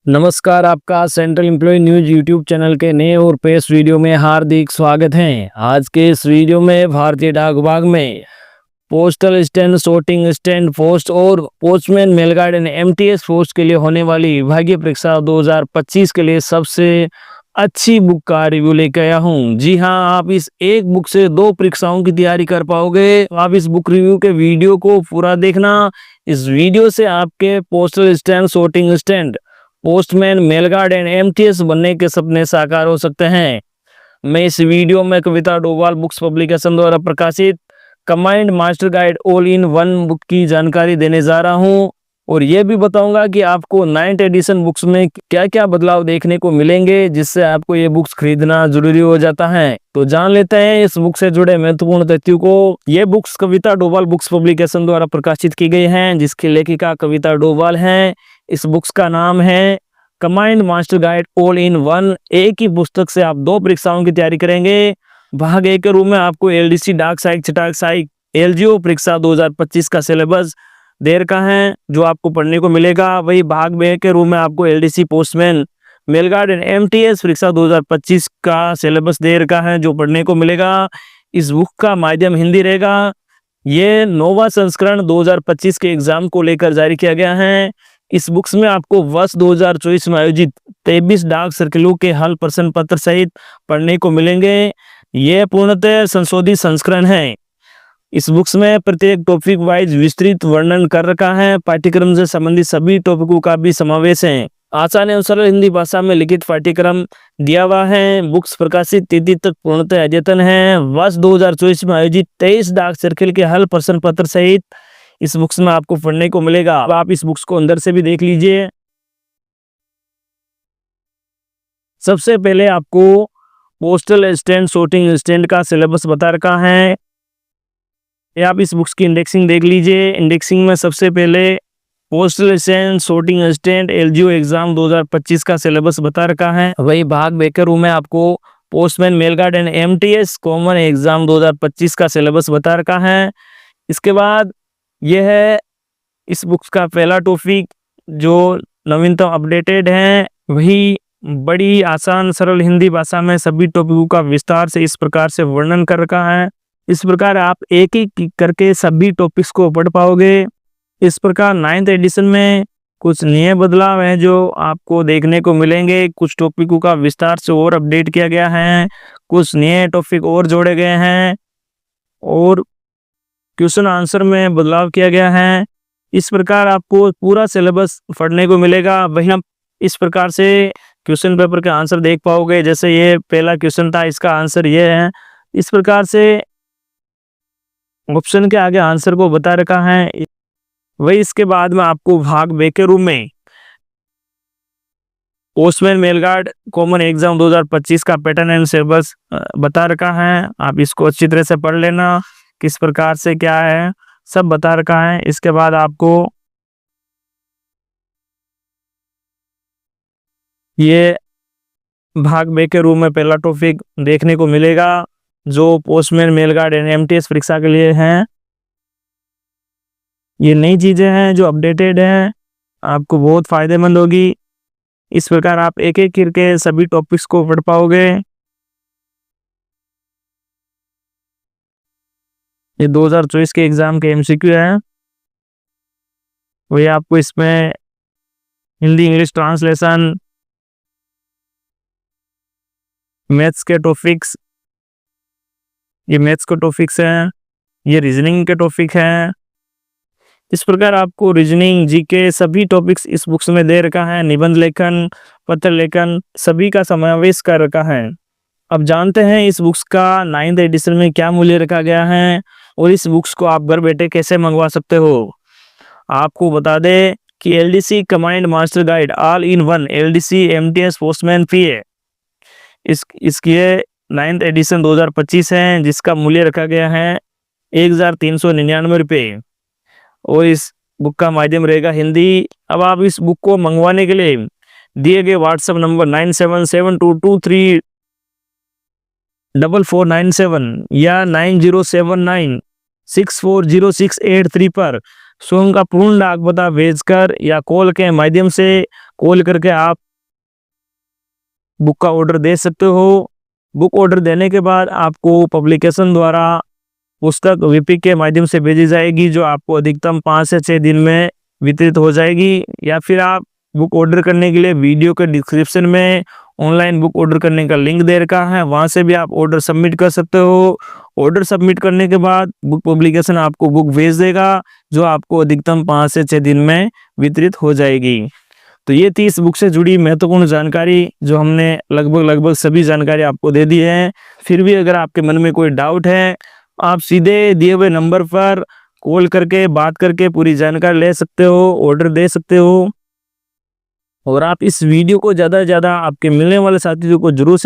नमस्कार, आपका central employ news YouTube channel के नए और पेश वीडियो में हार्दिक स्वागत है। आज के इस वीडियो में भारतीय डाक विभाग में postal stand, sorting assistant post और postman, mail guard and MTS post के लिए होने वाली विभागीय परीक्षा 2025 के लिए सबसे अच्छी बुक का रिव्यू लेकर आया हूँ। जी हाँ, आप इस एक बुक से 2 परीक्षाओं की तैयारी कर पाओगे। आप इस बुक रिव्यू के वीडियो को पूरा देखना। इस वीडियो से आपके postal stand, sorting stand, postman, mail guard and MTS बनने के सपने साकार हो सकते हैं। मैं इस वीडियो में कविता डोभाल बुक्स पब्लिकेशन द्वारा प्रकाशित combined master guide all in one book की जानकारी देने जा रहा हूं और ये भी बताऊंगा कि आपको 9th एडिशन बुक्स में क्या क्या बदलाव देखने को मिलेंगे, जिससे आपको ये बुक्स खरीदना जरूरी हो जाता है। तो जान लेते हैं इस बुक से जुड़े महत्वपूर्ण तथ्यों को। ये बुक्स कविता डोभाल बुक्स पब्लिकेशन द्वारा प्रकाशित की गई हैं, जिसकी लेखिका कविता डोभाल हैं। इस बुक्स का नाम है combined master guide all in one. एक ही पुस्तक से आप 2 परीक्षाओं की तैयारी करेंगे। भाग ए के रूप में आपको एलडीसी, डाक सहायक, छटाक सहायक, एलजीओ परीक्षा 2025 का सिलेबस दे रखा है जो आपको पढ़ने को मिलेगा। वही भाग बे के रूप में आपको LDC, postman, mail guard and MTS परीक्षा 2025 का सिलेबस दे रखा है जो पढ़ने को मिलेगा। इस बुक का माध्यम हिंदी रहेगा। ये 9वां संस्करण 2025 के एग्जाम को लेकर जारी किया गया है। इस बुक्स में आपको वर्ष 2024 में आयोजित 23 डाक सर्किलों के हल प्रश्न पत्र सहित पढ़ने को मिलेंगे। यह पूर्णतः संशोधित संस्करण है। इस बुक्स में प्रत्येक टॉपिक वाइज विस्तृत वर्णन कर रखा है। पाठ्यक्रम से संबंधित सभी टॉपिकों का भी समावेश है। आसान एवं सरल हिंदी भाषा में लिखित पाठ्यक्रम दिया हुआ है। बुक्स प्रकाशित तिथि तक पूर्णतः अद्यतन है। वर्ष 2024 में आयोजित 23 डाक सर्किल के हल प्रश्न पत्र सहित इस बुक्स में आपको पढ़ने को मिलेगा। अब आप इस बुक्स को अंदर से भी देख लीजिए। सबसे पहले आपको पोस्टल स्टैंड, sorting स्टैंड का सिलेबस बता रखा है। ये आप इस बुक्स की इंडेक्सिंग देख लीजिए। इंडेक्सिंग में सबसे पहले postal stand, sorting assistant, LGO exam 2025 का सिलेबस बता रखा है। वही भाग बेकर में आपको postman, mail guard and MTS common exam 2025 का सिलेबस बता रखा है। इसके बाद यह है इस बुक्स का पहला टॉपिक जो नवीनतम अपडेटेड है। वही बड़ी आसान सरल हिंदी भाषा में सभी टॉपिकों का विस्तार से इस प्रकार से वर्णन कर रखा है। इस प्रकार आप एक एक करके सभी टॉपिक्स को पढ़ पाओगे। इस प्रकार 9th एडिशन में कुछ नए बदलाव हैं जो आपको देखने को मिलेंगे। कुछ टॉपिकों का विस्तार से और अपडेट किया गया है, कुछ नए टॉपिक और जोड़े गए हैं और क्वेश्चन आंसर में बदलाव किया गया है। इस प्रकार आपको पूरा सिलेबस पढ़ने को मिलेगा। वहीं आप इस प्रकार से क्वेश्चन पेपर के आंसर देख पाओगे। जैसे ये पहला क्वेश्चन था, इसका आंसर ये है। इस प्रकार से ऑप्शन के आगे आंसर को बता रखा है। वही इसके बाद में आपको भाग बे के रूप में postman, mail guard common exam 2025 का पैटर्न एंड सिलेबस बता रखा है। आप इसको अच्छी तरह से पढ़ लेना, किस प्रकार से क्या है सब बता रखा है। इसके बाद आपको ये भाग बे के रूप में पहला टॉपिक देखने को मिलेगा जो postman, mail guard and MTS परीक्षा के लिए हैं। ये नई चीजें हैं जो अपडेटेड हैं, आपको बहुत फायदेमंद होगी। इस प्रकार आप एक एक करके सभी टॉपिक्स को पढ़ पाओगे। ये 2024 के एग्जाम के एमसीक्यू है। वही आपको इसमें हिंदी इंग्लिश ट्रांसलेशन, मैथ्स के टॉपिक्स, ये मैथ्स के टॉपिक्स हैं, ये रीजनिंग के टॉपिक हैं। इस प्रकार आपको रीजनिंग, जीके सभी टॉपिक्स इस बुक्स में दे रखा है। निबंध लेखन, पत्र लेखन सभी का समावेश कर रखा है। अब जानते हैं इस बुक्स का 9th एडिशन में क्या मूल्य रखा गया है और इस बुक्स को आप घर बैठे कैसे मंगवा सकते हो। आपको बता दें कि LDC combined master guide all in one, LDC, MTS, postman, PA, इसकी 9th एडिशन 2025 है, जिसका मूल्य रखा गया है 1399 रुपये और इस बुक का माध्यम रहेगा हिंदी। अब आप इस बुक को मंगवाने के लिए दिए गए व्हाट्सएप नंबर 9772234497 या 9079640683 पर स्वयं का पूर्ण डाक पता भेजकर या कॉल के माध्यम से कॉल करके आप बुक का ऑर्डर दे सकते हो। बुक ऑर्डर देने के बाद आपको पब्लिकेशन द्वारा पुस्तक वीपी के माध्यम से भेजी जाएगी, जो आपको अधिकतम 5 से 6 दिन में वितरित हो जाएगी। या फिर आप बुक ऑर्डर करने के लिए वीडियो के डिस्क्रिप्शन में ऑनलाइन बुक ऑर्डर करने का लिंक दे रखा है, वहाँ से भी आप ऑर्डर सबमिट कर सकते हो। ऑर्डर सबमिट करने के बाद बुक पब्लिकेशन आपको बुक भेज देगा, जो आपको अधिकतम 5 से 6 दिन में वितरित हो जाएगी। तो ये थी इस बुक से जुड़ी महत्वपूर्ण जानकारी, जो हमने लगभग सभी जानकारी आपको दे दी है। फिर भी अगर आपके मन में कोई डाउट है, आप सीधे दिए हुए नंबर पर कॉल करके बात करके पूरी जानकारी ले सकते हो, ऑर्डर दे सकते हो। और आप इस वीडियो को ज़्यादा से ज़्यादा आपके मिलने वाले साथियों को जरूर से